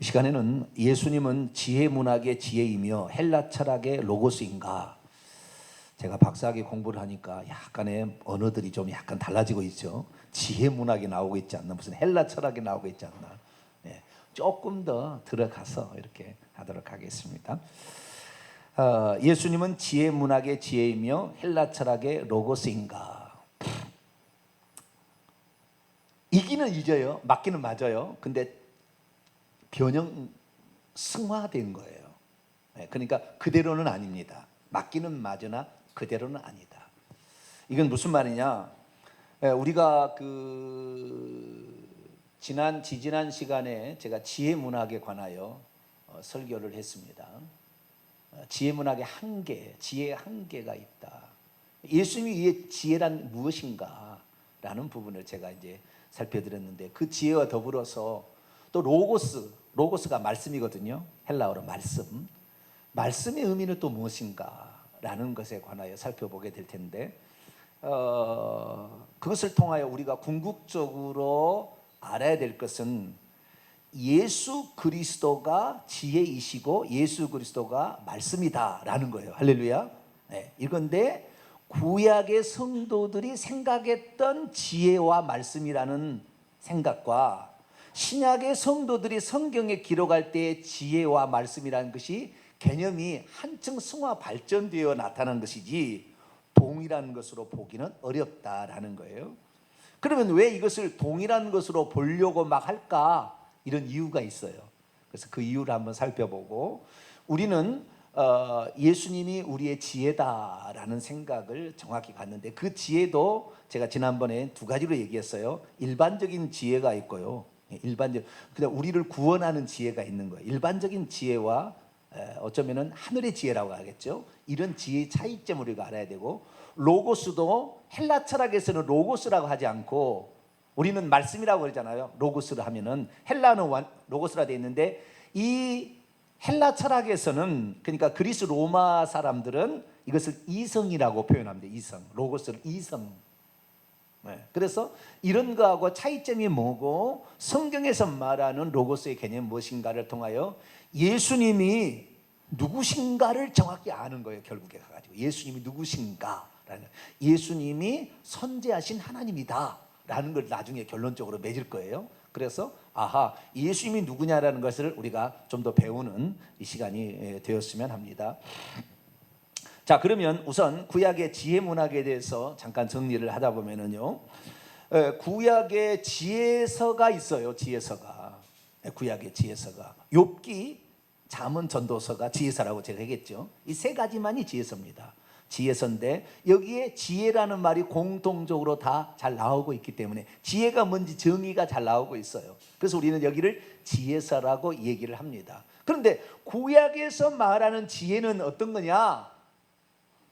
이 시간에는 예수님은 지혜 문학의 지혜이며 헬라 철학의 로고스인가? 제가 박사학위 공부를 하니까 약간의 언어들이 좀 약간 달라지고 있죠. 지혜 문학이 나오고 있지 않나, 무슨 헬라 철학이 나오고 있지 않나. 네, 조금 더 들어가서 이렇게 하도록 하겠습니다. 예수님은 지혜 문학의 지혜이며 헬라 철학의 로고스인가? 이기는 이져요, 맞기는 맞아요. 근데 변형 승화된 거예요. 그러니까 그대로는 아닙니다. 맞기는 맞으나 그대로는 아니다. 이건 무슨 말이냐? 우리가 지지난 시간에 제가 지혜 문학에 관하여 설교를 했습니다. 지혜 문학의 한계, 지혜의 한계가 있다. 예수님의 지혜란 무엇인가? 라는 부분을 제가 이제 살펴드렸는데, 그 지혜와 더불어서 또 로고스가 말씀이거든요. 헬라어로 말씀. 말씀의 의미는 또 무엇인가? 라는 것에 관하여 살펴보게 될 텐데, 그것을 통하여 우리가 궁극적으로 알아야 될 것은 예수 그리스도가 지혜이시고 예수 그리스도가 말씀이다라는 거예요. 할렐루야. 네, 이건데 구약의 성도들이 생각했던 지혜와 말씀이라는 생각과 신약의 성도들이 성경에 기록할 때의 지혜와 말씀이라는 것이 개념이 한층 승화 발전되어 나타난 것이지 동일한 것으로 보기는 어렵다라는 거예요. 그러면 왜 이것을 동일한 것으로 보려고 막 할까? 이런 이유가 있어요. 그래서 그 이유를 한번 살펴보고, 우리는 예수님이 우리의 지혜다라는 생각을 정확히 갖는데, 그 지혜도 제가 지난번에 두 가지로 얘기했어요. 일반적인 지혜가 있고요, 그냥 우리를 구원하는 지혜가 있는 거예요. 일반적인 지혜와 어쩌면은 하늘의 지혜라고 하겠죠. 이런 지혜의 차이점을 우리가 알아야 되고, 로고스도 헬라 철학에서는 로고스라고 하지 않고 우리는 말씀이라고 그러잖아요. 로고스를 하면은 헬라는 로고스라 되어 있는데, 이 헬라 철학에서는, 그러니까 그리스 로마 사람들은 이것을 이성이라고 표현합니다. 이성, 로고스를 이성. 그래서 이런 거하고 차이점이 뭐고, 성경에서 말하는 로고스의 개념이 무엇인가를 통하여 예수님이 누구신가를 정확히 아는 거예요. 결국에 가가지고 예수님이 누구신가라는, 예수님이 선지하신 하나님이다 라는 걸 나중에 결론적으로 맺을 거예요. 그래서 예수님이 누구냐라는 것을 우리가 좀 더 배우는 이 시간이 되었으면 합니다. 자, 그러면 우선 구약의 지혜 문학에 대해서 잠깐 정리를 하다 보면은요, 구약의 지혜서가 있어요. 지혜서가, 구약의 지혜서가 욥기, 잠언, 전도서가 지혜서라고 제가 얘기했죠. 이 세 가지만이 지혜서입니다. 지혜서인데 여기에 지혜라는 말이 공통적으로 다 잘 나오고 있기 때문에 지혜가 뭔지 정의가 잘 나오고 있어요. 그래서 우리는 여기를 지혜서라고 얘기를 합니다. 그런데 구약에서 말하는 지혜는 어떤 거냐?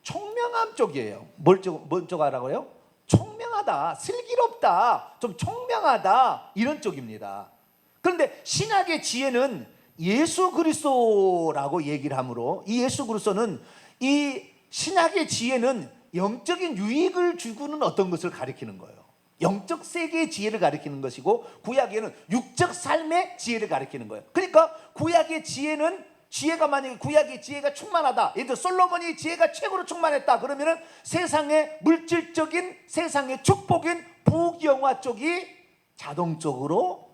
총명함 쪽이에요. 뭘 쪽 하라고요? 총명하다, 슬기롭다, 좀 총명하다, 이런 쪽입니다. 그런데 신약의 지혜는 예수 그리스도라고 얘기를 하므로, 이 예수 그리스도는, 이 신약의 지혜는 영적인 유익을 주고는 어떤 것을 가리키는 거예요. 영적 세계의 지혜를 가리키는 것이고, 구약에는 육적 삶의 지혜를 가리키는 거예요. 그러니까 구약의 지혜는, 지혜가 만약에 구약의 지혜가 충만하다, 예를 들어 솔로몬이 지혜가 최고로 충만했다 그러면은 세상의 물질적인, 세상의 축복인 부귀영화 쪽이 자동적으로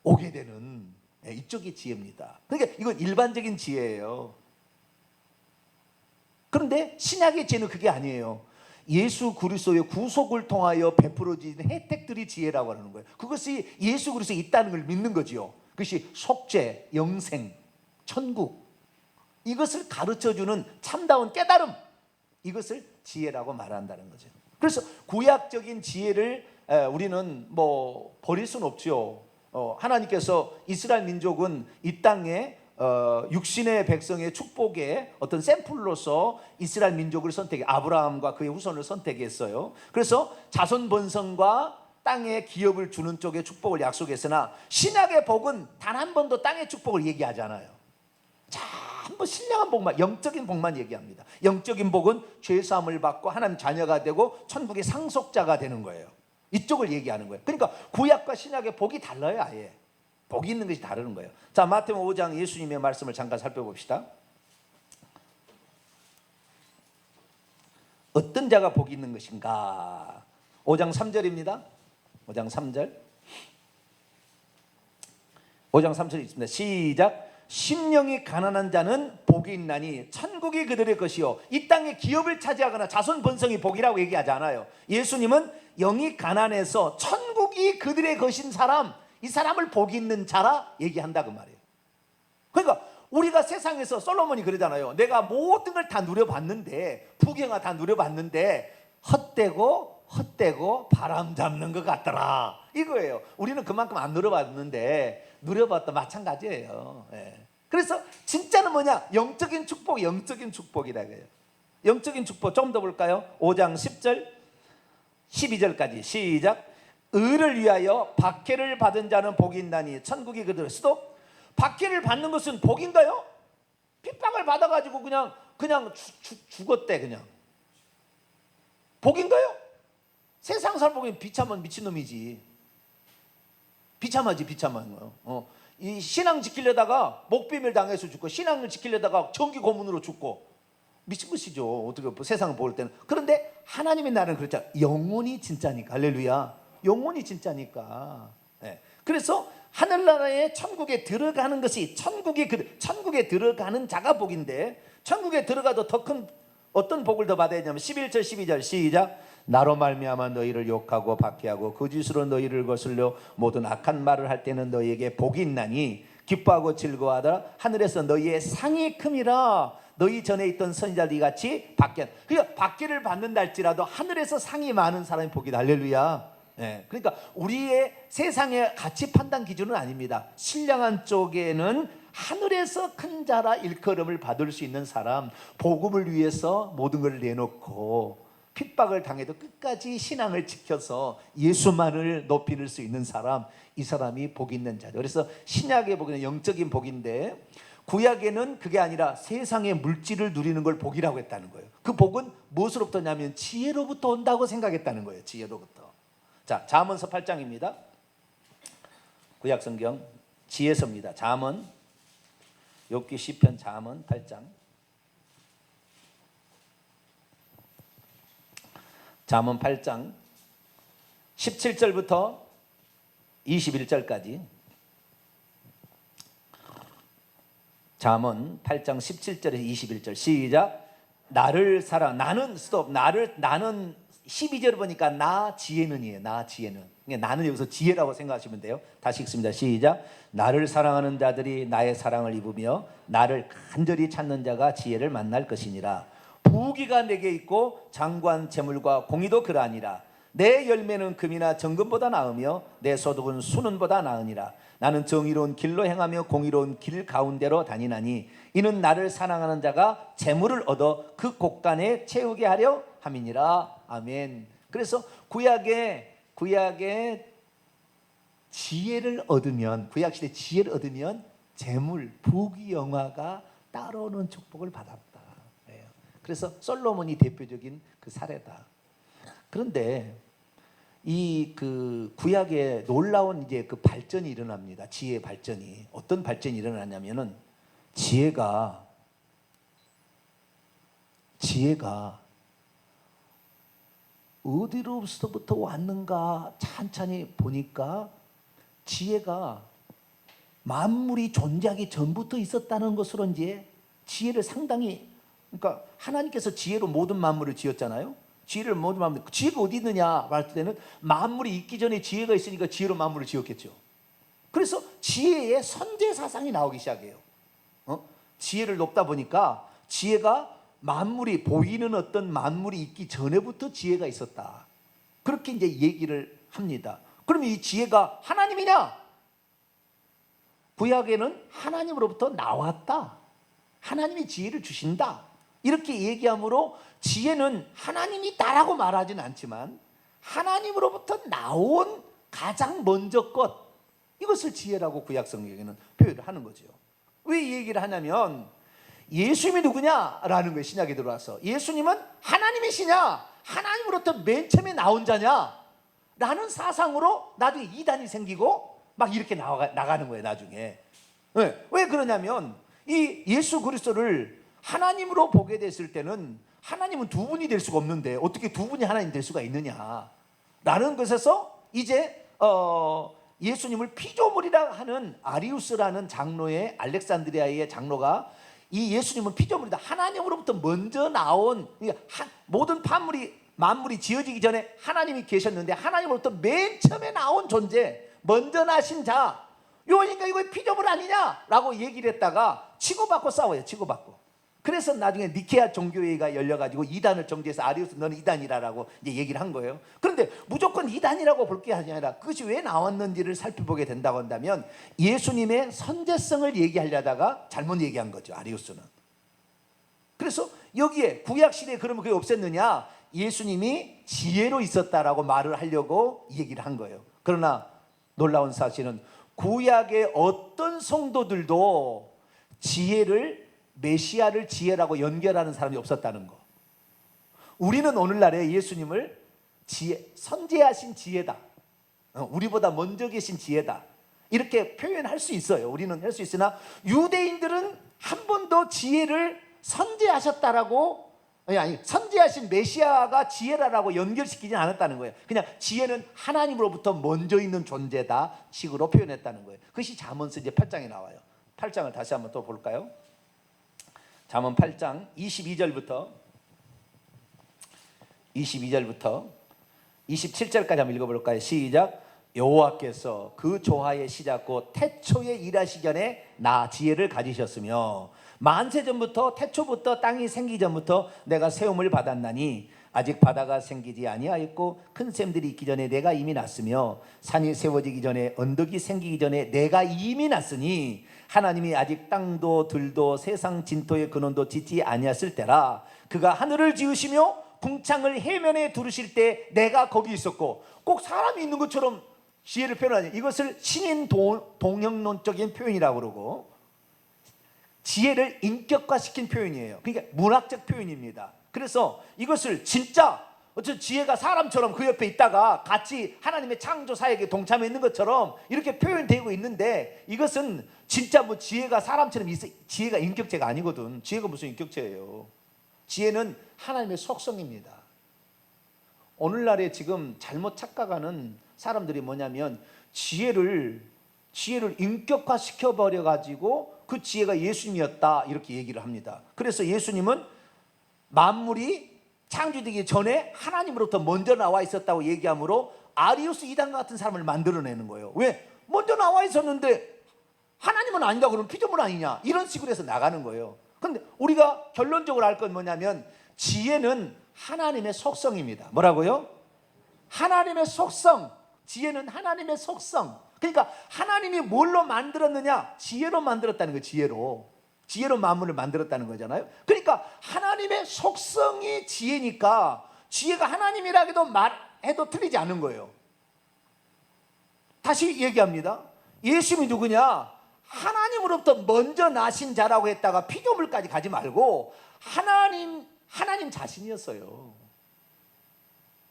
오게 되는, 이쪽이 지혜입니다. 그러니까 이건 일반적인 지혜예요. 그런데 신약의 지혜는 그게 아니에요. 예수 그리스도의 구속을 통하여 베풀어지는 혜택들이 지혜라고 하는 거예요. 그것이 예수 그리스도에 있다는 걸 믿는 거지요. 그것이 속죄, 영생, 천국, 이것을 가르쳐주는 참다운 깨달음, 이것을 지혜라고 말한다는 거죠. 그래서 구약적인 지혜를 우리는 버릴 수는 없죠. 하나님께서 이스라엘 민족은 이 땅에 육신의 백성의 축복의 어떤 샘플로서 이스라엘 민족을 아브라함과 그의 후손을 선택했어요. 그래서 자손 번성과 땅에 기업을 주는 쪽에 축복을 약속했으나, 신약의 복은 단 한 번도 땅의 축복을 얘기하지 않아요. 자, 한번 신령한 복만, 영적인 복만 얘기합니다. 영적인 복은 죄사함을 받고 하나님 자녀가 되고 천국의 상속자가 되는 거예요. 이쪽을 얘기하는 거예요. 그러니까 구약과 신약의 복이 달라요, 아예. 복이 있는 것이 다르는 거예요. 자, 마태복음 5장 예수님의 말씀을 잠깐 살펴봅시다. 어떤 자가 복이 있는 것인가? 5장 3절입니다. 5장 3절. 5장 3절이 있습니다. 시작. 심령이 가난한 자는 복이 있나니 천국이 그들의 것이요. 이 땅에 기업을 차지하거나 자손 번성이 복이라고 얘기하지 않아요. 예수님은 영이 가난해서 천국이 그들의 것인 사람, 이 사람을 복이 있는 자라 얘기한다 그 말이에요. 그러니까 우리가 세상에서 솔로몬이 그러잖아요. 내가 모든 걸 다 누려봤는데, 부경아 다 누려봤는데 헛되고 바람 잡는 것 같더라, 이거예요. 우리는 그만큼 안 누려봤는데 누려봤다 마찬가지예요. 예. 그래서 진짜는 뭐냐? 영적인 축복, 영적인 축복이라 그래요. 영적인 축복 좀 더 볼까요? 5장 10절 12절까지 시작. 의를 위하여 박해를 받은 자는 복이 있나니 천국이 그들의. 스톱. 박해를 받는 것은 복인가요? 핍박을 받아가지고 그냥 죽었대. 그냥 복인가요? 세상 사람 보기엔 비참한 미친놈이지. 비참하지, 비참한 거. 이 신앙 지키려다가 목비밀 당해서 죽고, 신앙을 지키려다가 전기 고문으로 죽고, 미친 것이죠. 어떻게 세상을 볼 때는. 그런데 하나님의 나라는 그렇죠. 영혼이 진짜니까. 할렐루야. 영혼이 진짜니까. 네. 그래서 하늘나라에 천국에 들어가는 것이 천국에 들어가는 자가 복인데, 천국에 들어가도 더 큰 어떤 복을 더 받아야 되냐면 11절 12절 시작. 나로 말미암아 너희를 욕하고 박해하고 거짓으로 너희를 거슬려 모든 악한 말을 할 때는 너희에게 복이 있나니 기뻐하고 즐거워하더라. 하늘에서 너희의 상이 큼이라. 너희 전에 있던 선지자들 같이 박해. 그러니까 박해를 받는다 할지라도 하늘에서 상이 많은 사람이 복이다. 할렐루야. 네. 그러니까 우리의 세상의 가치 판단 기준은 아닙니다. 신령한 쪽에는 하늘에서 큰 자라 일컬음을 받을 수 있는 사람, 복음을 위해서 모든 걸 내놓고 핍박을 당해도 끝까지 신앙을 지켜서 예수만을 높일 수 있는 사람, 이 사람이 복 있는 자죠. 그래서 신약의 복은 영적인 복인데, 구약에는 그게 아니라 세상의 물질을 누리는 걸 복이라고 했다는 거예요. 그 복은 무엇으로부터냐면 지혜로부터 온다고 생각했다는 거예요. 지혜로부터. 자, 잠언서 8장입니다. 구약 성경 지혜서입니다. 잠언, 욥기, 시편, 잠언 8장. 잠언 8장 17절부터 21절까지. 잠언 8장 17절에서 21절 시작. 나를 사랑. 나는 스톱. 나는 12절을 보니까 나 지혜는이에요. 나 지혜는. 나는 여기서 지혜라고 생각하시면 돼요. 다시 읽습니다. 시작. 나를 사랑하는 자들이 나의 사랑을 입으며 나를 간절히 찾는 자가 지혜를 만날 것이니라. 부귀가 내게 있고 장관 재물과 공의도 그러하니라. 내 열매는 금이나 정금보다 나으며 내 소득은 수는보다 나으니라. 나는 정의로운 길로 행하며 공의로운 길 가운데로 다니나니 이는 나를 사랑하는 자가 재물을 얻어 그 곳간에 채우게 하려 함이니라. 아멘. 그래서 구약의 지혜를 얻으면, 구약시대 지혜를 얻으면 재물, 부귀, 영화가 따라오는 축복을 받았다. 그래서 솔로몬이 대표적인 그 사례다. 그런데 이 그 구약에 놀라운 이제 그 발전이 일어납니다. 지혜의 발전이. 어떤 발전이 일어나냐면은 지혜가 어디로부터 왔는가 찬찬히 보니까 지혜가 만물이 존재하기 전부터 있었다는 것으로 이제 지혜를 상당히, 그러니까 하나님께서 지혜로 모든 만물을 지었잖아요. 지혜를 모든 만물, 지혜가 어디 있느냐 할 때는 만물이 있기 전에 지혜가 있으니까 지혜로 만물을 지었겠죠. 그래서 지혜의 선제 사상이 나오기 시작해요. 지혜를 높다 보니까 지혜가 만물이 보이는 어떤 만물이 있기 전에부터 지혜가 있었다. 그렇게 이제 얘기를 합니다. 그러면 이 지혜가 하나님이냐? 구약에는 하나님으로부터 나왔다. 하나님이 지혜를 주신다. 이렇게 얘기하므로 지혜는 하나님이다라고 말하지는 않지만 하나님으로부터 나온 가장 먼저 것, 이것을 지혜라고 구약 성경에는 표현을 하는 거죠. 왜 이 얘기를 하냐면 예수님이 누구냐라는 거예요. 신약에 들어와서 예수님은 하나님이시냐, 하나님으로부터 맨 처음에 나온 자냐 라는 사상으로 나중에 이단이 생기고 막 이렇게 나가는 거예요 나중에. 네. 왜 그러냐면 이 예수 그리스도를 하나님으로 보게 됐을 때는 하나님은 두 분이 될 수가 없는데 어떻게 두 분이 하나님 될 수가 있느냐라는 것에서 이제 예수님을 피조물이라 하는 아리우스라는 장로의 알렉산드리아의 장로가 이 예수님은 피조물이다, 하나님으로부터 먼저 나온, 그러니까 모든 만물이 지어지기 전에 하나님이 계셨는데 하나님으로부터 맨 처음에 나온 존재, 먼저 나신 자, 요니까 이거 피조물 아니냐라고 얘기를 했다가 치고받고 싸워요. 치고받고. 그래서 나중에 니케아 종교회의가 열려가지고 이단을 정죄해서 아리우스 너는 이단이라고 이제 얘기를 한 거예요. 그런데 무조건 이단이라고 볼 게 아니라 그것이 왜 나왔는지를 살펴보게 된다고 한다면 예수님의 선제성을 얘기하려다가 잘못 얘기한 거죠, 아리우스는. 그래서 여기에 구약시대에 그러면 그게 없었느냐, 예수님이 지혜로 있었다라고 말을 하려고 얘기를 한 거예요. 그러나 놀라운 사실은 구약의 어떤 성도들도 메시아를 지혜라고 연결하는 사람이 없었다는 거. 우리는 오늘날에 예수님을 선지하신 지혜다, 우리보다 먼저 계신 지혜다, 이렇게 표현할 수 있어요. 우리는 할 수 있으나 유대인들은 한 번도 지혜를 선지하셨다라고, 아니 선지하신 메시아가 지혜라고 연결시키지 않았다는 거예요. 그냥 지혜는 하나님으로부터 먼저 있는 존재다 식으로 표현했다는 거예요. 그것이 잠언서 이제 8장에 나와요. 8장을 다시 한번 또 볼까요? 잠언 8장 22절부터 27절까지 한번 읽어볼까요? 시작. 여호와께서 그 조화의 시작 곧 태초에 일하시 전에 나 지혜를 가지셨으며 만세 전부터, 태초부터 땅이 생기기 전부터 내가 세움을 받았나니 아직 바다가 생기지 아니하였고 큰 샘들이 있기 전에 내가 이미 났으며 산이 세워지기 전에 언덕이 생기기 전에 내가 이미 났으니 하나님이 아직 땅도 들도 세상 진토의 근원도 짓지 아니했을 때라. 그가 하늘을 지으시며 궁창을 해면에 두르실 때 내가 거기 있었고. 꼭 사람이 있는 것처럼 지혜를 표현하니 이것을 신인 동형론적인 표현이라고 그러고, 지혜를 인격화시킨 표현이에요. 그러니까 문학적 표현입니다. 그래서 이것을 진짜 어떤 지혜가 사람처럼 그 옆에 있다가 같이 하나님의 창조 사역에 동참해 있는 것처럼 이렇게 표현되고 있는데, 이것은 진짜 뭐 지혜가 사람처럼 지혜가 인격체가 아니거든. 지혜가 무슨 인격체예요? 지혜는 하나님의 속성입니다. 오늘날에 지금 잘못 착각하는 사람들이 뭐냐면 지혜를 인격화시켜 버려 가지고 그 지혜가 예수님이었다 이렇게 얘기를 합니다. 그래서 예수님은 만물이 창조되기 전에 하나님으로부터 먼저 나와 있었다고 얘기하므로 아리우스 이단과 같은 사람을 만들어내는 거예요. 왜? 먼저 나와 있었는데 하나님은 아니다 그러면 피조물 아니냐, 이런 식으로 해서 나가는 거예요. 그런데 우리가 결론적으로 알 건 뭐냐면 지혜는 하나님의 속성입니다. 뭐라고요? 하나님의 속성. 지혜는 하나님의 속성. 그러니까 하나님이 뭘로 만들었느냐? 지혜로 만들었다는 거예요. 지혜로 만물을 만들었다는 거잖아요. 그러니까 하나님의 속성이 지혜니까 지혜가 하나님이라고 말해도 틀리지 않은 거예요. 다시 얘기합니다. 예수님이 누구냐? 하나님으로부터 먼저 나신 자라고 했다가 피조물까지 가지 말고 하나님 자신이었어요.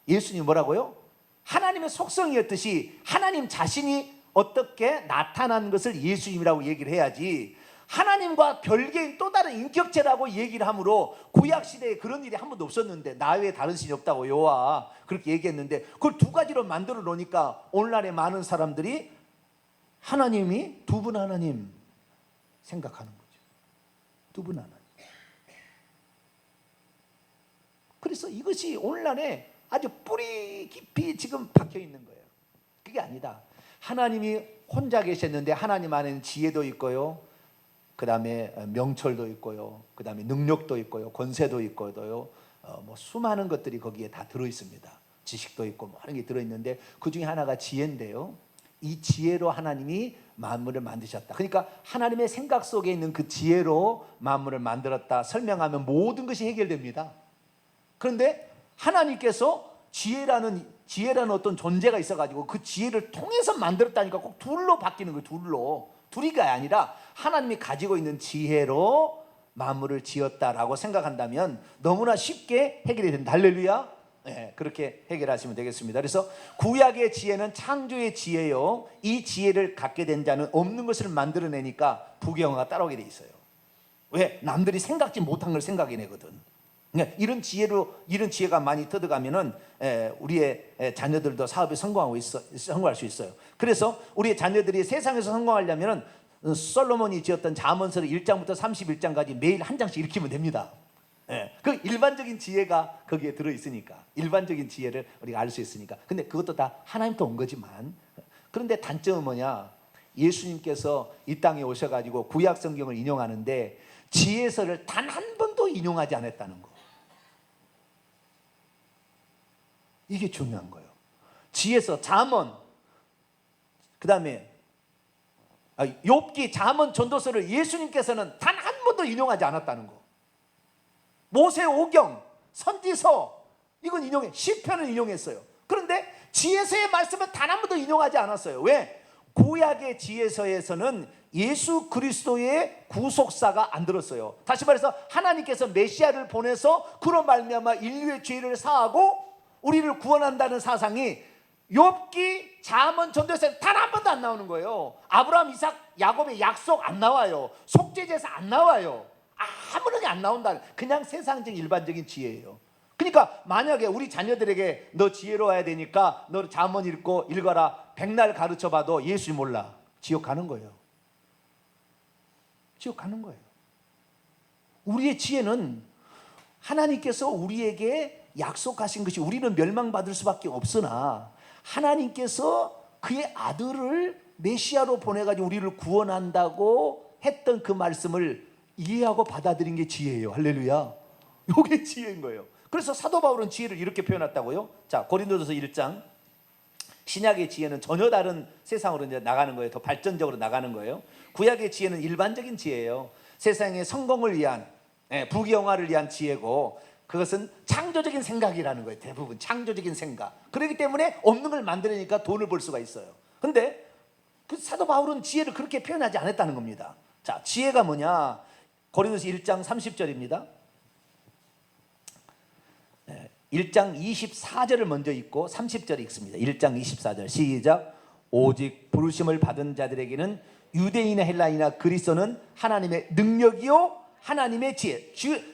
예수님이 뭐라고요? 하나님의 속성이었듯이 하나님 자신이 어떻게 나타난 것을 예수님이라고 얘기를 해야지, 하나님과 별개인 또 다른 인격체라고 얘기를 하므로 구약시대에 그런 일이 한 번도 없었는데 나 외에 다른 신이 없다고 여호와 그렇게 얘기했는데, 그걸 두 가지로 만들어 놓으니까 오늘날의 많은 사람들이 하나님이 두 분 하나님 생각하는 거죠. 두 분 하나님. 그래서 이것이 오늘날에 아주 뿌리 깊이 지금 박혀 있는 거예요. 그게 아니다. 하나님이 혼자 계셨는데 하나님 안에는 지혜도 있고요, 그 다음에 명철도 있고요, 그 다음에 능력도 있고요, 권세도 있고요, 뭐 수많은 것들이 거기에 다 들어있습니다. 지식도 있고 뭐 하는 게 들어있는데 그 중에 하나가 지혜인데요, 이 지혜로 하나님이 만물을 만드셨다. 그러니까 하나님의 생각 속에 있는 그 지혜로 만물을 만들었다 설명하면 모든 것이 해결됩니다. 그런데 하나님께서 지혜라는 어떤 존재가 있어가지고 그 지혜를 통해서 만들었다니까 꼭 둘로 바뀌는 거예요. 둘이가 아니라 하나님이 가지고 있는 지혜로 만물을 지었다라고 생각한다면 너무나 쉽게 해결이 된다. 할렐루야. 네, 그렇게 해결하시면 되겠습니다. 그래서 구약의 지혜는 창조의 지혜요. 이 지혜를 갖게 된 자는 없는 것을 만들어내니까 부귀영화가 따라오게 돼 있어요. 왜? 남들이 생각지 못한 걸 생각해내거든. 이런 지혜가 많이 터득하면은 우리의 자녀들도 사업에 성공할 수 있어요. 그래서 우리의 자녀들이 세상에서 성공하려면은 솔로몬이 지었던 잠언서를 1장부터 31장까지 매일 한 장씩 읽히면 됩니다. 그 일반적인 지혜가 거기에 들어 있으니까, 일반적인 지혜를 우리가 알 수 있으니까. 근데 그것도 다 하나님부터 온 거지만, 그런데 단점은 뭐냐? 예수님께서 이 땅에 오셔가지고 구약 성경을 인용하는데 지혜서를 단 한 번도 인용하지 않았다는 거. 이게 중요한 거예요. 지혜서, 잠언, 그 다음에 욥기, 잠언, 전도서를 예수님께서는 단 한 번도 인용하지 않았다는 거. 모세오경, 선지서, 이건 인용해, 시편을 인용했어요. 그런데 지혜서의 말씀은 단 한 번도 인용하지 않았어요. 왜? 구약의 지혜서에서는 예수 그리스도의 구속사가 안 들었어요. 다시 말해서 하나님께서 메시아를 보내서 그로 말미암아 인류의 죄를 사하고 우리를 구원한다는 사상이 욥기, 잠언, 전도서에 단 한 번도 안 나오는 거예요. 아브라함, 이삭, 야곱의 약속 안 나와요. 속죄제사 안 나와요. 아무런 안 나온다. 그냥 세상적인 일반적인 지혜예요. 그러니까 만약에 우리 자녀들에게 너 지혜로워야 되니까 너 잠언 읽어라, 백날 가르쳐봐도 예수 몰라. 지옥 가는 거예요. 지옥 가는 거예요. 우리의 지혜는 하나님께서 우리에게 약속하신 것이 우리는 멸망받을 수밖에 없으나 하나님께서 그의 아들을 메시아로 보내가지고 우리를 구원한다고 했던 그 말씀을 이해하고 받아들인 게 지혜예요. 할렐루야. 이게 지혜인 거예요. 그래서 사도 바울은 지혜를 이렇게 표현했다고요. 자, 고린도전서 1장. 신약의 지혜는 전혀 다른 세상으로 이제 나가는 거예요. 더 발전적으로 나가는 거예요. 구약의 지혜는 일반적인 지혜예요. 세상의 성공을 위한, 부귀영화를 위한 지혜고, 그것은 창조적인 생각이라는 거예요. 대부분 창조적인 생각. 그렇기 때문에 없는 걸 만들으니까 돈을 벌 수가 있어요. 근데 그 사도 바울은 지혜를 그렇게 표현하지 않았다는 겁니다. 자, 지혜가 뭐냐? 고린도서 1장 30절입니다. 1장 24절을 먼저 읽고 30절 읽습니다. 1장 24절 시작. 오직 부르심을 받은 자들에게는 유대인이나 헬라인이나 그리스도는 하나님의 능력이요 하나님의 지혜.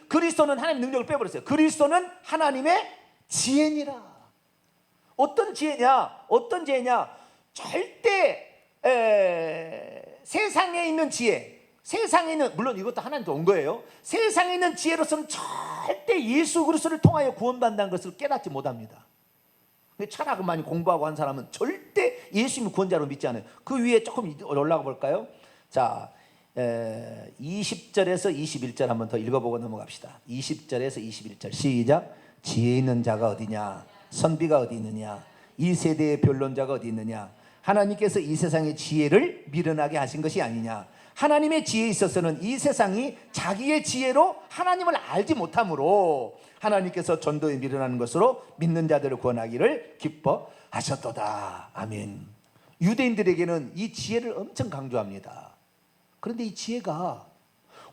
그리스도는 하나님의 능력을 빼버렸어요. 그리스도는 하나님의 지혜니라. 어떤 지혜냐? 어떤 지혜냐? 절대 세상에 있는 지혜, 세상에 있는, 물론 이것도 하나님도 온 거예요. 세상에 있는 지혜로서는 절대 예수 그리스도를 통하여 구원받는다는 것을 깨닫지 못합니다. 철학을 많이 공부하고 한 사람은 절대 예수님을 구원자로 믿지 않아요. 그 위에 조금 올라가 볼까요? 자, 20절에서 21절 한번 더 읽어보고 넘어갑시다. 20절에서 21절 시작. 지혜 있는 자가 어디냐? 선비가 어디 있느냐? 이 세대의 변론자가 어디 있느냐? 하나님께서 이 세상의 지혜를 미련하게 하신 것이 아니냐? 하나님의 지혜에 있어서는 이 세상이 자기의 지혜로 하나님을 알지 못하므로 하나님께서 전도에 미련하는 것으로 믿는 자들을 구원하기를 기뻐하셨도다. 아멘. 유대인들에게는 이 지혜를 엄청 강조합니다. 그런데 이 지혜가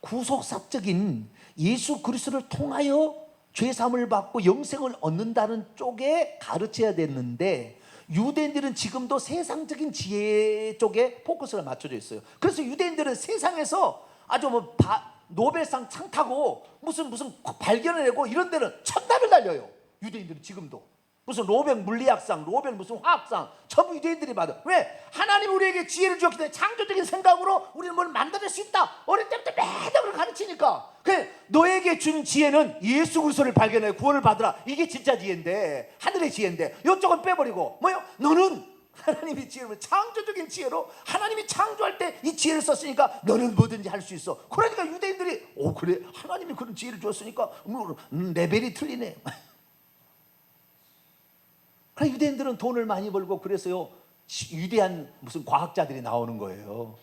구속사적인 예수 그리스도를 통하여 죄사함을 받고 영생을 얻는다는 쪽에 가르쳐야 됐는데 유대인들은 지금도 세상적인 지혜 쪽에 포커스가 맞춰져 있어요. 그래서 유대인들은 세상에서 아주 노벨상 상 타고 무슨 발견을 내고 이런 데는 천답을 날려요. 유대인들은 지금도 무슨 노벨 물리학상, 노벨 무슨 화학상 전부 유대인들이 받아. 왜? 하나님 우리에게 지혜를 주었기 때문에 창조적인 생각으로 우리는 뭘 만들어낼 수 있다. 어릴 때부터 매달 그걸 가르치니까. 그래, 너에게 준 지혜는 예수 그리스도를 발견해 구원을 받으라. 이게 진짜 지혜인데, 하늘의 지혜인데 이쪽은 빼버리고 뭐요? 너는 하나님의 지혜로, 창조적인 지혜로 하나님이 창조할 때 이 지혜를 썼으니까 너는 뭐든지 할 수 있어. 그러니까 유대인들이 그래, 하나님이 그런 지혜를 주었으니까 레벨이 틀리네. 유대인들은 돈을 많이 벌고 그래서요 위대한 무슨 과학자들이 나오는 거예요.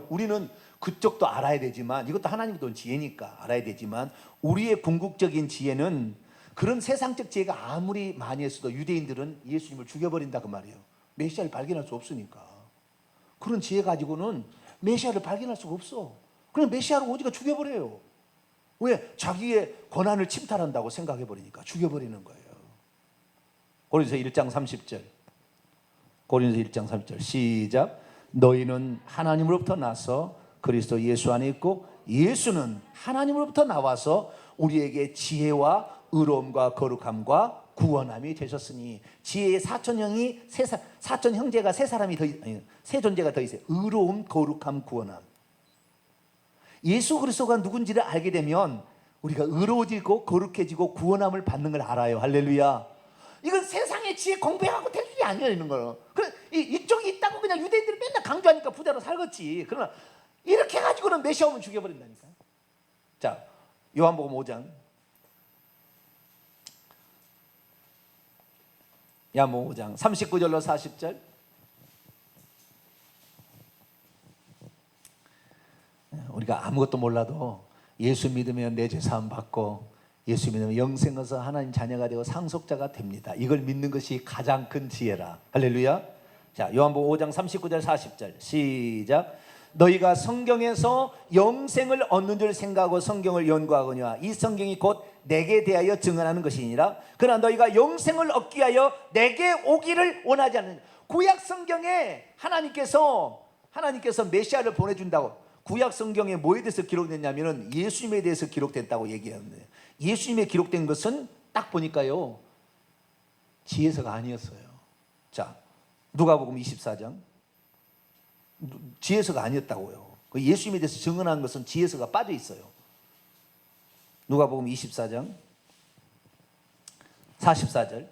우리는 그쪽도 알아야 되지만, 이것도 하나님의 돈 지혜니까 알아야 되지만, 우리의 궁극적인 지혜는 그런 세상적 지혜가 아무리 많이 했어도 유대인들은 예수님을 죽여버린다 그 말이에요. 메시아를 발견할 수 없으니까. 그런 지혜 가지고는 메시아를 발견할 수가 없어. 그냥 메시아를 오지가 죽여버려요. 왜? 자기의 권한을 침탈한다고 생각해버리니까 죽여버리는 거예요. 고린도서 1장 30절. 고린도서 1장 30절 시작. 너희는 하나님으로부터 나서 그리스도 예수 안에 있고 예수는 하나님으로부터 나와서 우리에게 지혜와 의로움과 거룩함과 구원함이 되셨으니 지혜의 사촌형이 사촌 형제가 세 존재가 더 있어요. 의로움, 거룩함, 구원함. 예수 그리스도가 누군지를 알게 되면 우리가 의로워지고 거룩해지고 구원함을 받는 걸 알아요. 할렐루야. 이건 세상의 지혜 공부해갖고 될 일이 아니야 이런 거는. 그래 이쪽이 있다고 그냥 유대인들이 맨날 강조하니까 부자로 살겠지. 그러나 이렇게 해가지고는 메시아 오면 죽여버린다니까. 자, 요한복음 5장. 요한복음 5장 39절로 40절. 우리가 아무것도 몰라도 예수 믿으면 내 죄사함 받고 예수 믿으면 영생 얻어서 하나님 자녀가 되고 상속자가 됩니다. 이걸 믿는 것이 가장 큰 지혜라. 할렐루야. 자, 요한복음 5장 39절 40절 시작. 너희가 성경에서 영생을 얻는 줄 생각하고 성경을 연구하거니와 이 성경이 곧 내게 대하여 증언하는 것이니라. 그러나 너희가 영생을 얻기 위하여 내게 오기를 원하지 않느냐. 구약 성경에 하나님께서 메시아를 보내준다고. 구약 성경에 뭐에 대해서 기록됐냐면은 예수님에 대해서 기록됐다고 얘기하는데, 예수님에 기록된 것은 딱 보니까요 지혜서가 아니었어요. 자, 누가복음 24장. 지혜서가 아니었다고요. 예수님에 대해서 증언한 것은 지혜서가 빠져 있어요. 누가복음 24장 44절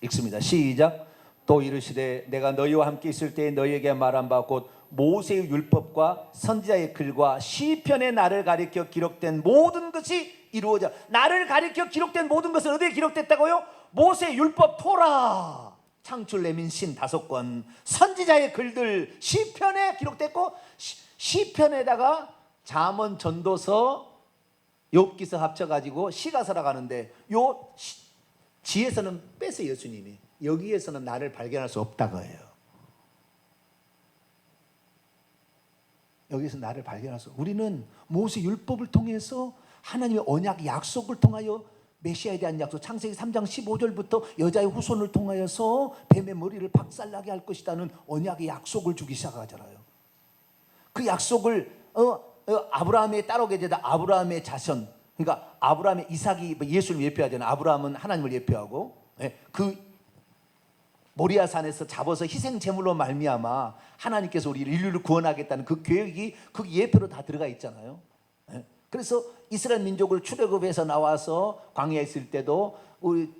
읽습니다. 시작. 또 이르시되 내가 너희와 함께 있을 때에 너희에게 말한 바 곧 모세의 율법과 선지자의 글과 시편에 나를 가리켜 기록된 모든 것이 이루어져. 나를 가리켜 기록된 모든 것은 어디에 기록됐다고요? 모세의 율법 토라, 창출 내민 신 5권, 선지자의 글들 시편에 기록됐고, 시편에다가 잠언, 전도서, 욥기서 합쳐가지고 시가서라고 하는데 요 지혜서는 뺐어요. 예수님이 여기에서는 나를 발견할 수 없다고 해요. 여기서 나를 발견할 수. 우리는 모세 율법을 통해서 하나님의 언약 약속을 통하여 메시아에 대한 약속, 창세기 3장 15절부터 여자의 후손을 통하여서 뱀의 머리를 박살나게 할 것이라는 언약의 약속을 주기 시작하잖아요. 그 약속을 아브라함의 따르게 되다 아브라함의 자손, 그러니까 아브라함의 이삭이 예수를 예표하잖아요. 아브라함은 하나님을 예표하고, 그 모리아 산에서 잡아서 희생 제물로 말미암아 하나님께서 우리를 인류를 구원하겠다는 그 계획이 그 예표로 다 들어가 있잖아요. 그래서 이스라엘 민족을 출애굽해서 나와서 광야에 있을 때도 우리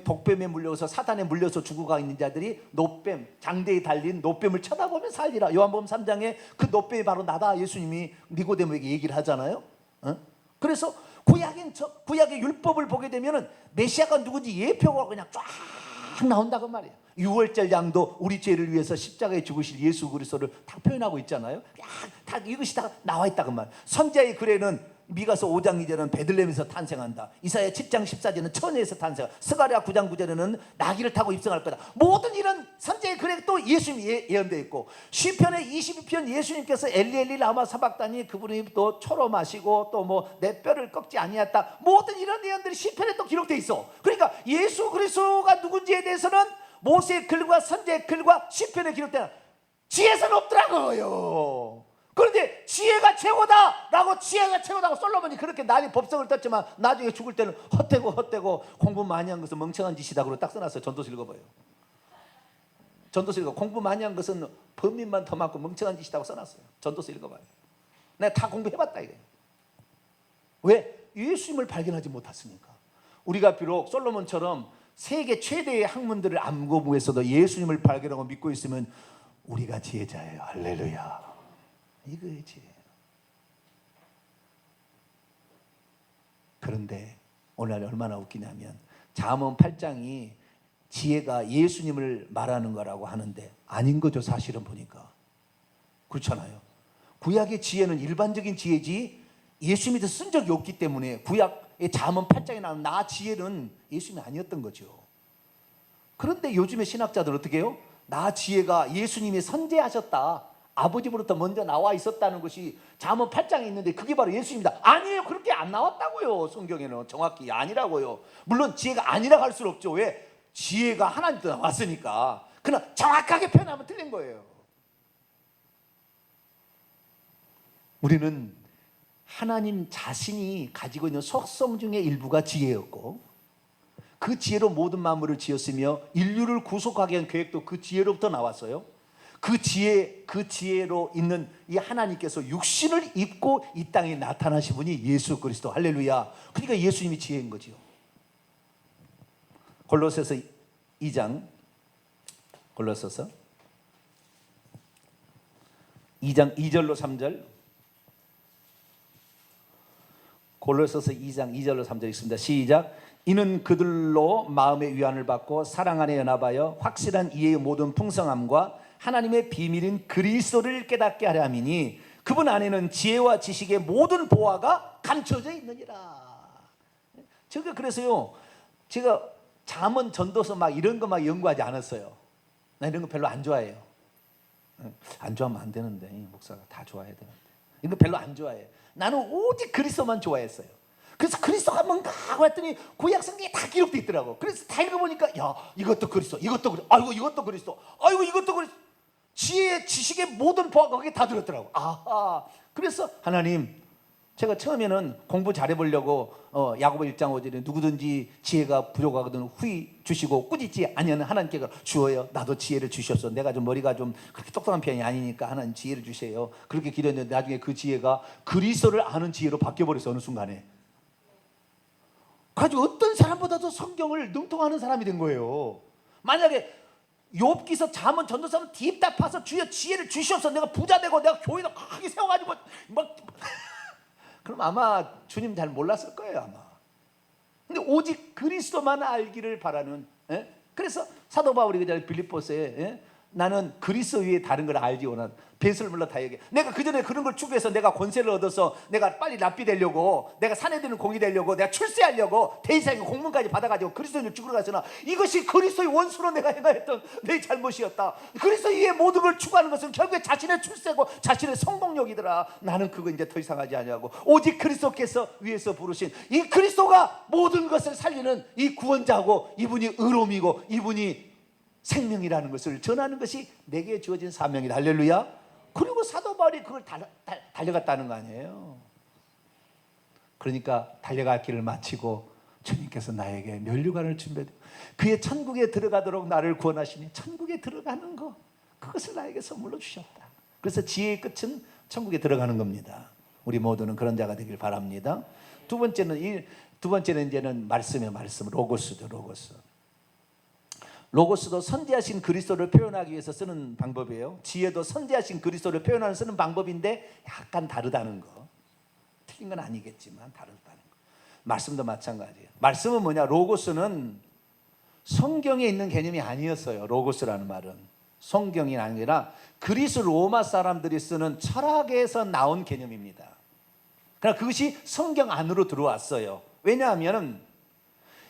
독뱀에 물려서 사탄에 물려서 죽어가 있는 자들이 노뱀, 장대에 달린 노뱀을 쳐다보면 살리라. 요한복음 3장에 그 노뱀이 바로 나다. 예수님이 니고데모에게 얘기를 하잖아요. 그래서 구약의 율법을 보게 되면은 메시아가 누군지 예표가 그냥 쫙 나온다고 말이에요. 유월절 양도 우리 죄를 위해서 십자가에 죽으실 예수 그리스도를 다 표현하고 있잖아요. 다 이것이 다 나와 있다고 말. 선지자의 글에는 미가서 5장 2절은 베들레헴에서 탄생한다. 이사야 7장 14절은 처녀에서 탄생. 스가랴 9장 9절에는 나귀를 타고 입성할 거다. 모든 이런 선지자의 글에 또 예수님이 예언되어 있고, 시편의 22편 예수님께서 엘리 라마 사박다니 그분이 또 초롬하시고 또 뭐 내 뼈를 꺾지 아니했다. 모든 이런 예언들이 시편에 또 기록되어 있어. 그러니까 예수 그리스도가 누군지에 대해서는 모세의 글과 선지자의 글과 시편에 기록되는 지혜서는 없더라고요. 그런데 지혜가 최고다라고 솔로몬이 그렇게 난리 법석을 떴지만 나중에 죽을 때는 헛되고 공부 많이 한 것은 멍청한 짓이다 그러고 딱 써놨어요. 전도서 읽어봐요. 전도서 읽어. 공부 많이 한 것은 범인만 더 많고 멍청한 짓이라고 써놨어요. 전도서 읽어봐요. 내가 다 공부해봤다 이게. 왜? 예수님을 발견하지 못했으니까. 우리가 비록 솔로몬처럼 세계 최대의 학문들을 안 공부했어도 예수님을 발견하고 믿고 있으면 우리가 지혜자예요. 할렐루야. 이거지. 그런데 오늘 얼마나 웃기냐면 잠언 8장이 지혜가 예수님을 말하는 거라고 하는데 아닌 거죠. 사실은 보니까 그렇잖아요. 구약의 지혜는 일반적인 지혜지 예수님이 쓴 적이 없기 때문에 구약의 잠언 8장에 나오는 나 지혜는 예수님이 아니었던 거죠. 그런데 요즘의 신학자들 어떻게 해요? 나 지혜가 예수님이 선제하셨다. 아버지로부터 먼저 나와 있었다는 것이 잠언 8장에 있는데 그게 바로 예수입니다. 아니에요. 그렇게 안 나왔다고요. 성경에는 정확히 아니라고요. 물론 지혜가 아니라고 할 수는 없죠. 왜? 지혜가 하나님부터 나왔으니까. 그러나 정확하게 표현하면 틀린 거예요. 우리는 하나님 자신이 가지고 있는 속성 중에 일부가 지혜였고, 그 지혜로 모든 만물을 지었으며 인류를 구속하기 위한 계획도 그 지혜로부터 나왔어요. 그 지혜로 있는 이 하나님께서 육신을 입고 이 땅에 나타나신 분이 예수 그리스도. 할렐루야. 그러니까 예수님이 지혜인 거죠. 골로새서 2장, 골로새서 2장 2절로 3절, 골로새서 2장 2절로 3절 있습니다. 시작. 이는 그들로 마음의 위안을 받고 사랑 안에 연합하여 확실한 이해의 모든 풍성함과 하나님의 비밀인 그리스도를 깨닫게 하려 함이니 그분 안에는 지혜와 지식의 모든 보화가 감춰져 있느니라. 제가 그래서요, 제가 잠언 전도서 막 이런 거 막 연구하지 않았어요. 나 이런 거 별로 안 좋아해요. 안 좋아하면 안 되는데, 목사가 다 좋아해야 되는데. 이거 별로 안 좋아해요. 나는 오직 그리스도만 좋아했어요. 그래서 그리스도가 뭔가 하고 했더니 구약 성경에 다 기록돼 있더라고. 그래서 다 읽어보니까 야, 이것도 그리스도, 이것도 그리스도, 아이고 이것도 그리스도, 아이고 이것도 그리스도. 지혜의 지식의 모든 보화가 거기에 다 들었더라고. 아하. 그래서 하나님, 제가 처음에는 공부 잘해보려고 야고보 1장 5절에 누구든지 지혜가 부족하거든 후히 주시고 꾸짖지 아니하는 하나님께서 주어요. 나도 지혜를 주셨어. 내가 좀 머리가 좀 그렇게 똑똑한 편이 아니니까 하나님 지혜를 주세요. 그렇게 기도했는데 나중에 그 지혜가 그리스도를 아는 지혜로 바뀌어버렸어. 어느 순간에. 가지고 어떤 사람보다도 성경을 능통하는 사람이 된 거예요. 만약에 욥기서 잠언 전도서는 딥다 파서 주여 지혜를 주시옵소서. 내가 부자 되고 내가 교회도 크게 세워가지고 막 그럼 아마 주님 잘 몰랐을 거예요 아마. 근데 오직 그리스도만 알기를 바라는. 그래서 사도 바울이 그전에 빌립보서에 나는 그리스도 위에 다른 걸 알지 원한 뱃을 물러 다 얘기해. 내가 그전에 그런 걸 추구해서 내가 권세를 얻어서 내가 빨리 랍비 되려고, 내가 산에 드는 공이 되려고, 내가 출세하려고 대이상의 공문까지 받아가지고 그리스도인을 죽으러 갔으나 이것이 그리스도의 원수로 내가 행하였던 내 잘못이었다. 그리스도 위에 모든 걸 추구하는 것은 결국에 자신의 출세고 자신의 성공력이더라. 나는 그거 이제 더 이상 하지 아니하고 오직 그리스도께서 위에서 부르신 이 그리스도가 모든 것을 살리는 이 구원자고 이분이 의로움이고 이분이 생명이라는 것을 전하는 것이 내게 주어진 사명이다. 할렐루야. 그리고 사도 바울이 그걸 달려갔다는 거 아니에요. 그러니까 달려갈 길을 마치고 주님께서 나에게 면류관을 준비해 그의 천국에 들어가도록 나를 구원하시니 천국에 들어가는 거, 그것을 나에게 선물로 주셨다. 그래서 지혜의 끝은 천국에 들어가는 겁니다. 우리 모두는 그런 자가 되길 바랍니다. 두 번째는 이제는 말씀의 말씀, 로고스죠. 로고스도 선지하신 그리스도를 표현하기 위해서 쓰는 방법이에요. 지혜도 선지하신 그리스도를 표현하는 쓰는 방법인데 약간 다르다는 거. 틀린 건 아니겠지만 다르다는 거. 말씀도 마찬가지예요. 말씀은 뭐냐? 로고스는 성경에 있는 개념이 아니었어요. 로고스라는 말은 성경이 아니라 그리스 로마 사람들이 쓰는 철학에서 나온 개념입니다. 그러나 그것이 성경 안으로 들어왔어요. 왜냐하면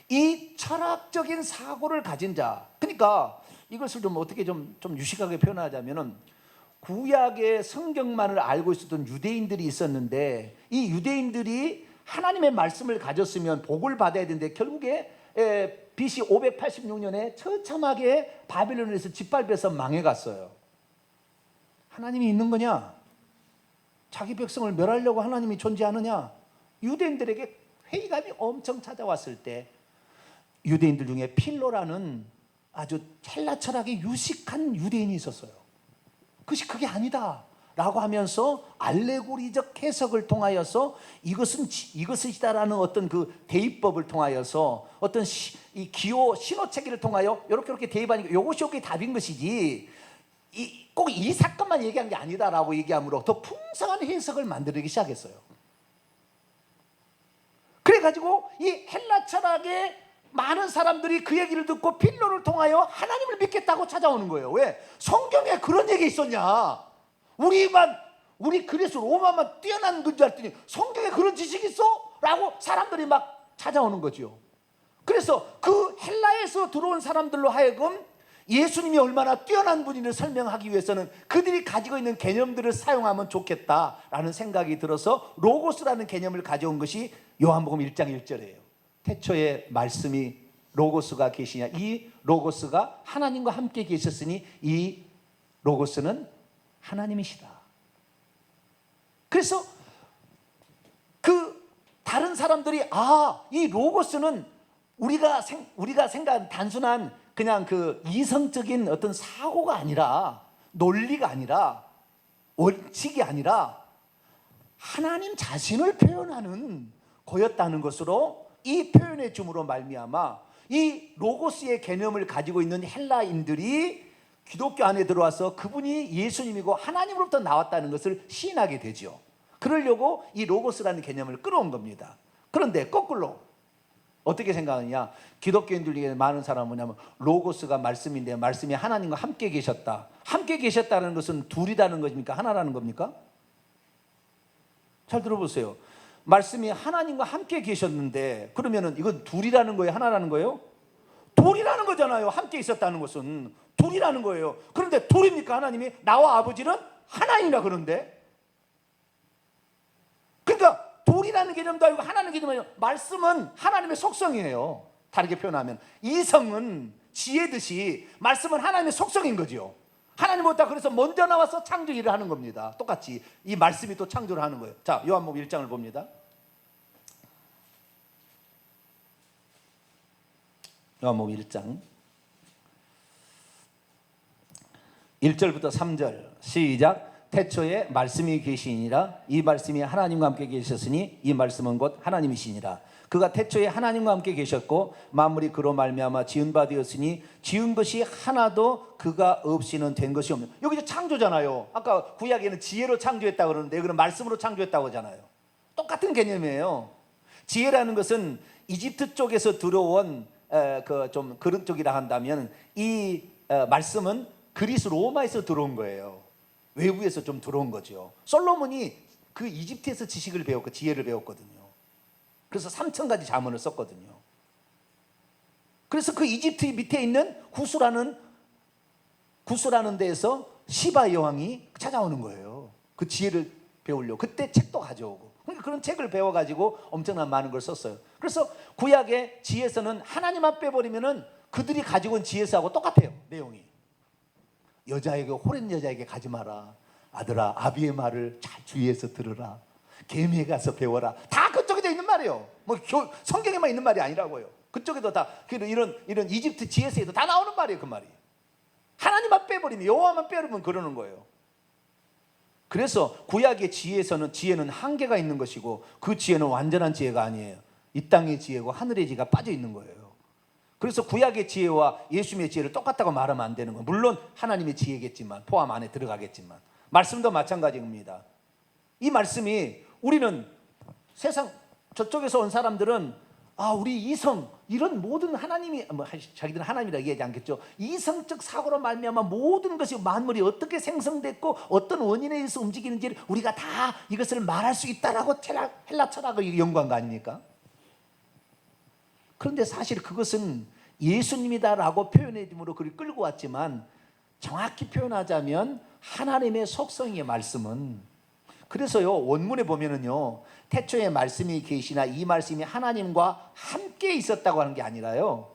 이 철학적인 사고를 가진 자, 그러니까 이것을 좀 어떻게 좀 유식하게 표현하자면은 구약의 성경만을 알고 있었던 유대인들이 있었는데 이 유대인들이 하나님의 말씀을 가졌으면 복을 받아야 되는데 결국에 BC 586년에 처참하게 바빌론에서 짓밟혀서 망해갔어요. 하나님이 있는 거냐? 자기 백성을 멸하려고 하나님이 존재하느냐? 유대인들에게 회의감이 엄청 찾아왔을 때 유대인들 중에 필로라는 아주 헬라 철학에 유식한 유대인이 있었어요. 그것이 그게 아니다 라고 하면서 알레고리적 해석을 통하여서 이것이다라는 어떤 그 대입법을 통하여서 어떤 이 기호 신호체계를 통하여 이렇게 대입하니까 이것이 여기 답인 것이지 꼭 이 사건만 얘기한 게 아니다라고 얘기함으로 더 풍성한 해석을 만들기 시작했어요. 그래가지고 이 헬라 철학의 많은 사람들이 그 얘기를 듣고 필로를 통하여 하나님을 믿겠다고 찾아오는 거예요. 왜? 성경에 그런 얘기 있었냐? 우리 그리스 로마만 뛰어난 건 줄 알았더니 성경에 그런 지식이 있어? 라고 사람들이 막 찾아오는 거죠. 그래서 그 헬라에서 들어온 사람들로 하여금 예수님이 얼마나 뛰어난 분인을 설명하기 위해서는 그들이 가지고 있는 개념들을 사용하면 좋겠다라는 생각이 들어서 로고스라는 개념을 가져온 것이 요한복음 1장 1절이에요. 태초에 말씀이 로고스가 계시냐, 이 로고스가 하나님과 함께 계셨으니 이 로고스는 하나님이시다. 그래서 그 다른 사람들이 이 로고스는 우리가 생각한 단순한 그냥 그 이성적인 어떤 사고가 아니라, 논리가 아니라, 원칙이 아니라 하나님 자신을 표현하는 거였다는 것으로 이 표현의 줌으로 말미암아 이 로고스의 개념을 가지고 있는 헬라인들이 기독교 안에 들어와서 그분이 예수님이고 하나님으로부터 나왔다는 것을 시인하게 되죠. 그러려고 이 로고스라는 개념을 끌어온 겁니다. 그런데 거꾸로 어떻게 생각하느냐, 기독교인들 중에 많은 사람은 뭐냐면 로고스가 말씀인데 말씀이 하나님과 함께 계셨다. 함께 계셨다는 것은 둘이라는 것입니까? 하나라는 겁니까? 잘 들어보세요. 말씀이 하나님과 함께 계셨는데 그러면은 이건 둘이라는 거예요? 하나라는 거예요? 둘이라는 거잖아요. 함께 있었다는 것은 둘이라는 거예요. 그런데 둘입니까? 하나님이 나와 아버지는 하나이나 그런데, 그러니까 둘이라는 개념도 아니고 하나는 개념이에요. 말씀은 하나님의 속성이에요. 다르게 표현하면 이성은 지혜듯이 말씀은 하나님의 속성인 거죠. 하나님보다 그래서 먼저 나와서 창조 일을 하는 겁니다. 똑같이 이 말씀이 또 창조를 하는 거예요. 자, 요한복음 1장을 봅니다. 요한복음 1장 1절부터 3절 시작. 태초에 말씀이 계시니라. 이 말씀이 하나님과 함께 계셨으니 이 말씀은 곧 하나님이시니라. 그가 태초에 하나님과 함께 계셨고 만물이 그로 말미암아 지은 바 되었으니 지은 것이 하나도 그가 없이는 된 것이 없는. 여기 이제 창조잖아요. 아까 구약에는 지혜로 창조했다고 그러는데 여기는 말씀으로 창조했다고 하잖아요. 똑같은 개념이에요. 지혜라는 것은 이집트 쪽에서 들어온 좀 그런 쪽이라 한다면 이 말씀은 그리스 로마에서 들어온 거예요. 외부에서 좀 들어온 거죠. 솔로몬이 그 이집트에서 지식을 배웠고 지혜를 배웠거든요. 그래서 3,000가지 자문을 썼거든요. 그래서 그 이집트 밑에 있는 구스라는 데에서 시바 여왕이 찾아오는 거예요. 그 지혜를 배우려고. 그때 책도 가져오고. 그러니까 그런 책을 배워가지고 엄청난 많은 걸 썼어요. 그래서 구약의 지혜서는 하나님만 빼버리면은 그들이 가지고 온 지혜서하고 똑같아요. 내용이. 여자에게, 호렌 여자에게 가지 마라. 아들아, 아비의 말을 잘 주의해서 들으라. 계미에 가서 배워라. 다 그쪽에 돼 있는 말이에요. 뭐 성경에만 있는 말이 아니라고요. 그쪽에도 다 이런 이집트 지혜서에도 다 나오는 말이에요. 그 말이. 하나님만 빼버리면, 여호와만 빼버리면 그러는 거예요. 그래서 구약의 지혜는 한계가 있는 것이고 그 지혜는 완전한 지혜가 아니에요. 이 땅의 지혜고 하늘의 지혜가 빠져 있는 거예요. 그래서 구약의 지혜와 예수님의 지혜를 똑같다고 말하면 안 되는 거예요. 물론 하나님의 지혜겠지만, 포함 안에 들어가겠지만, 말씀도 마찬가지입니다. 이 말씀이, 우리는 세상 저쪽에서 온 사람들은 우리 이성, 이런 모든 하나님이, 자기들은 하나님이라 얘기하지 않겠죠. 이성적 사고로 말미암아 모든 것이, 만물이 어떻게 생성됐고 어떤 원인에 의해서 움직이는지를 우리가 다 이것을 말할 수 있다라고 헬라 철학의 연구한 거 아닙니까? 그런데 사실 그것은 예수님이다라고 표현해줌으로 그를 끌고 왔지만, 정확히 표현하자면 하나님의 속성의 말씀은, 그래서요 원문에 보면은요 태초에 말씀이 계시나 이 말씀이 하나님과 함께 있었다고 하는 게 아니라요,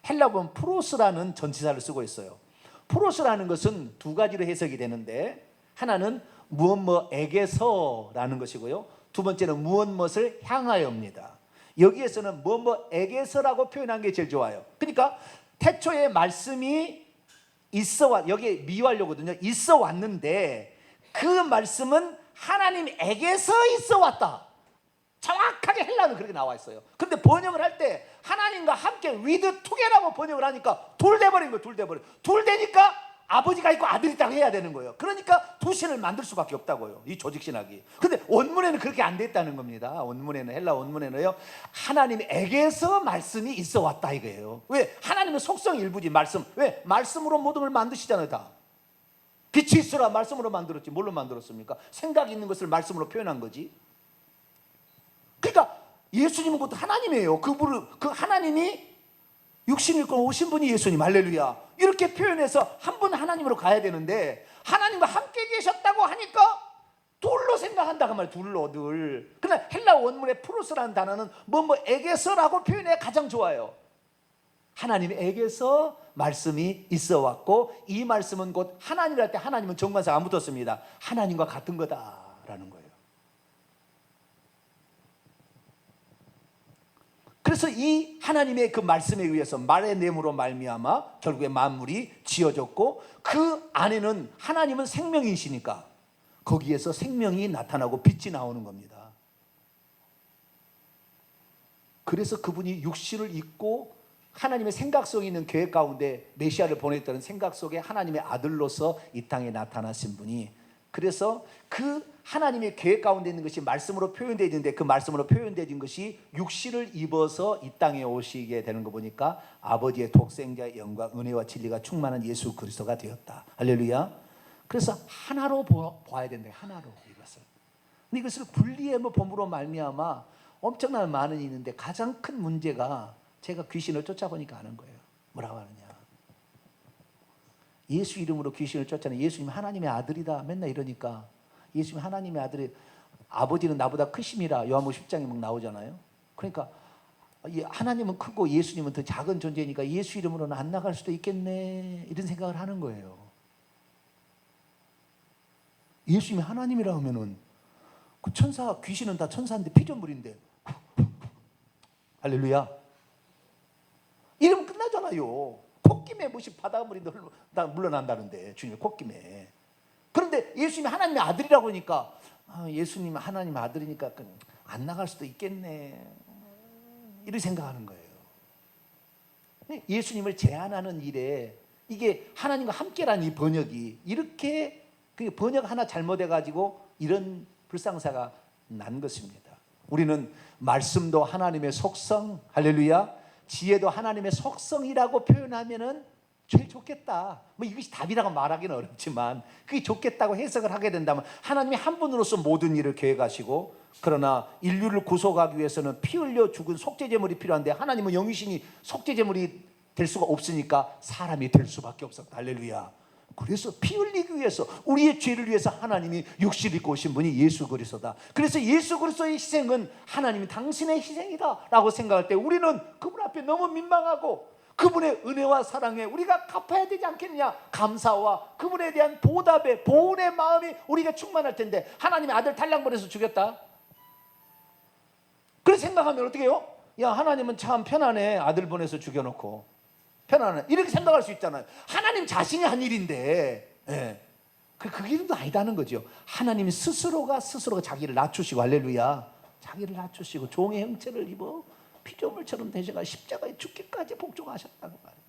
헬라 보면 프로스라는 전치사를 쓰고 있어요. 프로스라는 것은 두 가지로 해석이 되는데, 하나는 무엇뭐에게서라는 것이고요, 두 번째는 무엇뭇을 향하여입니다. 여기에서는 무엇뭐에게서라고 표현한 게 제일 좋아요. 그러니까 태초에 말씀이 여기에 미완료거든요. 있어 왔는데 그 말씀은 하나님에게서 있어 왔다. 정확하게 헬라는 그렇게 나와 있어요. 그런데 번역을 할 때 하나님과 함께 with together라고 번역을 하니까 둘 돼버린 거예요. 둘 되니까 아버지가 있고 아들이 있다고 해야 되는 거예요. 그러니까 두 신을 만들 수밖에 없다고요, 이 조직신학이. 근데 원문에는 그렇게 안 됐다는 겁니다. 원문에는, 헬라 원문에는요, 하나님에게서 말씀이 있어 왔다 이거예요. 왜? 하나님의 속성 일부지, 말씀. 왜? 말씀으로 모든 걸 만드시잖아요. 다 빛이 있으라 말씀으로 만들었지 뭘로 만들었습니까? 생각이 있는 것을 말씀으로 표현한 거지. 그러니까 예수님은 곧 하나님이에요. 그 하나님이 육신 입고 오신 분이 예수님. 할렐루야. 이렇게 표현해서 한 분 하나님으로 가야 되는데 하나님과 함께 계셨다고 하니까 둘로 생각한다 그 말. 둘로 늘. 그러나 헬라 원문의 프로스라는 단어는 에게서라고 표현해 가장 좋아요. 하나님에게서 말씀이 있어 왔고 이 말씀은 곧 하나님이랄 때 하나님은 정관사가 안 붙었습니다. 하나님과 같은 거다라는 거예요. 그래서 이 하나님의 그 말씀에 의해서 말의 내무로 말미암아 결국에 만물이 지어졌고 그 안에는 하나님은 생명이시니까 거기에서 생명이 나타나고 빛이 나오는 겁니다. 그래서 그분이 육신을 입고 하나님의 생각 속에 있는 계획 가운데 메시아를 보냈다는 생각 속에 하나님의 아들로서 이 땅에 나타나신 분이, 그래서 그 하나님의 계획 가운데 있는 것이 말씀으로 표현되어 있는데 그 말씀으로 표현되어진 것이 육신을 입어서 이 땅에 오시게 되는 거 보니까 아버지의 독생자의 영광 은혜와 진리가 충만한 예수 그리스도가 되었다. 할렐루야. 그래서 하나로 봐야 된다. 하나로 이것을. 근데 이것을 분리해 본으로 말미암아 엄청난 많은 일이 있는데 가장 큰 문제가 제가 귀신을 쫓아보니까 아는 거예요. 뭐라고 하느냐. 예수 이름으로 귀신을 쫓아내는 예수님 하나님의 아들이다 맨날 이러니까 예수님 하나님의 아들이 아버지는 나보다 크심이라 요한복음 10장에 막 나오잖아요. 그러니까 하나님은 크고 예수님은 더 작은 존재니까 예수 이름으로는 안 나갈 수도 있겠네 이런 생각을 하는 거예요. 예수님이 하나님이라 하면은 그 천사 귀신은 다 천사인데 피조물인데 할렐루야. 이러면 끝나잖아요. 콧김에 무시 바닷물이 물러난다는데 주님의 콧김에. 그런데 예수님이 하나님의 아들이라고 하니까 예수님 하나님 아들이니까 안 나갈 수도 있겠네 이렇게 생각하는 거예요. 예수님을 제한하는 일에 이게 하나님과 함께라는 이 번역이 이렇게 그 번역 하나 잘못해가지고 이런 불상사가 난 것입니다. 우리는 말씀도 하나님의 속성, 할렐루야, 지혜도 하나님의 속성이라고 표현하면은 제일 좋겠다. 이것이 답이라고 말하기는 어렵지만 그게 좋겠다고 해석을 하게 된다면 하나님이 한 분으로서 모든 일을 계획하시고 그러나 인류를 구속하기 위해서는 피 흘려 죽은 속죄제물이 필요한데 하나님은 영이시니 속죄제물이 될 수가 없으니까 사람이 될 수밖에 없었다. 할렐루야. 그래서 피 흘리기 위해서 우리의 죄를 위해서 하나님이 육신을 입고 오신 분이 예수 그리스도다. 그래서 예수 그리스도의 희생은 하나님이 당신의 희생이다 라고 생각할 때 우리는 그분 앞에 너무 민망하고 그분의 은혜와 사랑에 우리가 갚아야 되지 않겠느냐, 감사와 그분에 대한 보답의 보온의 마음이 우리가 충만할 텐데 하나님의 아들 달랑 보내서 죽였다. 그렇게 생각하면 어떻게 해요? 야, 하나님은 참 편안해. 아들 보내서 죽여놓고 편안해 이렇게 생각할 수 있잖아요. 하나님 자신이 한 일인데 그 이름도 아니다는 거죠. 하나님 스스로가 자기를 낮추시고 할렐루야, 자기를 낮추시고 종의 형체를 입어 피조물처럼 되셔가 십자가에 죽기까지 복종하셨다고 말해요.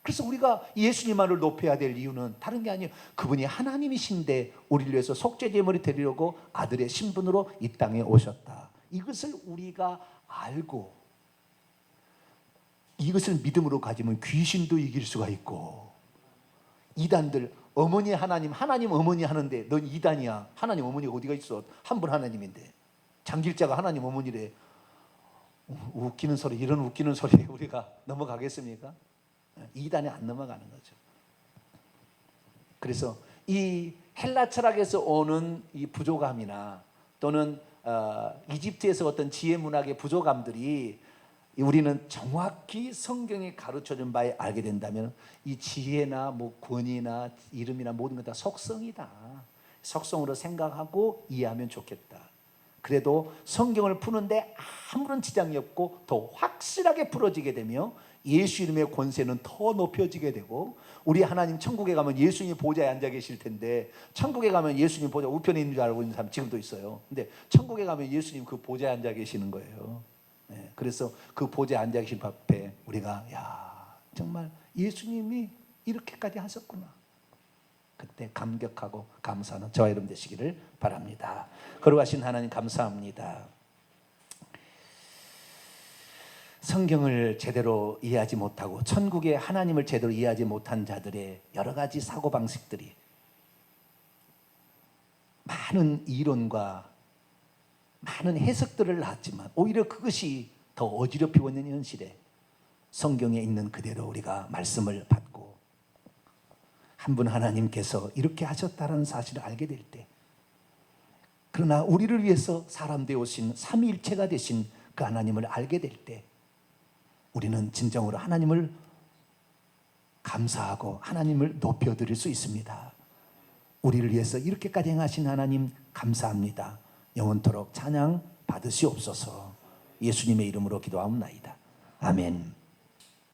그래서 우리가 예수님만을 높여야 될 이유는 다른 게 아니에요. 그분이 하나님이신데 우리를 위해서 속죄제물이 되려고 아들의 신분으로 이 땅에 오셨다. 이것을 우리가 알고 이것을 믿음으로 가지면 귀신도 이길 수가 있고, 이단들 어머니 하나님 어머니 하는데 넌 이단이야. 하나님 어머니가 어디가 있어? 한 분 하나님인데. 장길자가 하나님 어머니래. 웃기는 소리, 이런 웃기는 소리에 우리가 넘어가겠습니까? 이단에 안 넘어가는 거죠. 그래서 이 헬라 철학에서 오는 이 부족함이나 또는 이집트에서 어떤 지혜 문학의 부족함들이 우리는 정확히 성경이 가르쳐준 바에 알게 된다면 이 지혜나 권위나 이름이나 모든 것 다 속성이다. 속성으로 생각하고 이해하면 좋겠다. 그래도 성경을 푸는데 아무런 지장이 없고 더 확실하게 풀어지게 되며 예수 이름의 권세는 더 높여지게 되고, 우리 하나님 천국에 가면 예수님 보좌에 앉아 계실 텐데 천국에 가면 예수님 보좌 우편에 있는 줄 알고 있는 사람 지금도 있어요. 근데 천국에 가면 예수님 그 보좌에 앉아 계시는 거예요. 그래서 그 보좌에 앉아 계신 앞에 우리가 야, 정말 예수님이 이렇게까지 하셨구나, 그때 감격하고 감사하는 저와 여러분 되시기를 바랍니다. 거룩하신 하나님 감사합니다. 성경을 제대로 이해하지 못하고 천국의 하나님을 제대로 이해하지 못한 자들의 여러 가지 사고방식들이 많은 이론과 많은 해석들을 낳았지만 오히려 그것이 더 어지럽히고 있는 현실에 성경에 있는 그대로 우리가 말씀을 받고 한 분 하나님께서 이렇게 하셨다는 사실을 알게 될 때, 그러나 우리를 위해서 사람 되오신 삼위일체가 되신 그 하나님을 알게 될 때 우리는 진정으로 하나님을 감사하고 하나님을 높여드릴 수 있습니다. 우리를 위해서 이렇게까지 행하신 하나님 감사합니다. 영원토록 찬양 받으시옵소서. 예수님의 이름으로 기도하옵나이다. 아멘.